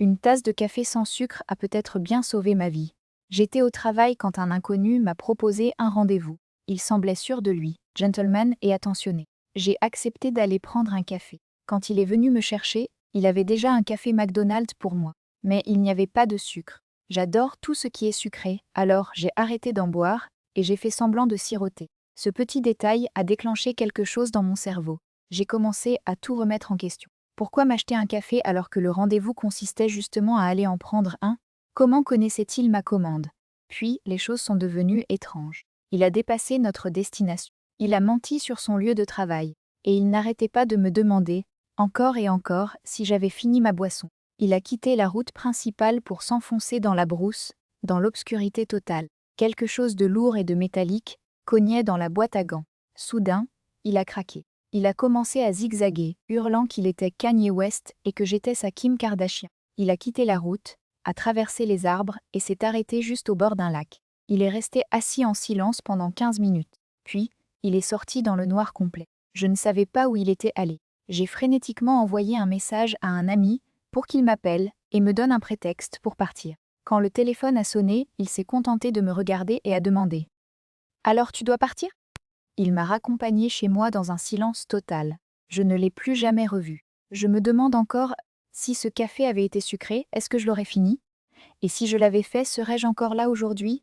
Une tasse de café sans sucre a peut-être bien sauvé ma vie. J'étais au travail quand un inconnu m'a proposé un rendez-vous. Il semblait sûr de lui, gentleman et attentionné. J'ai accepté d'aller prendre un café. Quand il est venu me chercher, il avait déjà un café McDonald's pour moi. Mais il n'y avait pas de sucre. J'adore tout ce qui est sucré, alors j'ai arrêté d'en boire et j'ai fait semblant de siroter. Ce petit détail a déclenché quelque chose dans mon cerveau. J'ai commencé à tout remettre en question. Pourquoi m'acheter un café alors que le rendez-vous consistait justement à aller en prendre un? Comment connaissait-il ma commande? Puis, les choses sont devenues étranges. Il a dépassé notre destination. Il a menti sur son lieu de travail. Et il n'arrêtait pas de me demander, encore et encore, si j'avais fini ma boisson. Il a quitté la route principale pour s'enfoncer dans la brousse, dans l'obscurité totale. Quelque chose de lourd et de métallique cognait dans la boîte à gants. Soudain, il a craqué. Il a commencé à zigzaguer, hurlant qu'il était Kanye West et que j'étais sa Kim Kardashian. Il a quitté la route, a traversé les arbres et s'est arrêté juste au bord d'un lac. Il est resté assis en silence pendant 15 minutes. Puis, il est sorti dans le noir complet. Je ne savais pas où il était allé. J'ai frénétiquement envoyé un message à un ami pour qu'il m'appelle et me donne un prétexte pour partir. Quand le téléphone a sonné, il s'est contenté de me regarder et a demandé: Alors tu dois partir? Il m'a raccompagné chez moi dans un silence total. Je ne l'ai plus jamais revu. Je me demande encore si ce café avait été sucré, est-ce que je l'aurais fini? Et si je l'avais fait, serais-je encore là aujourd'hui?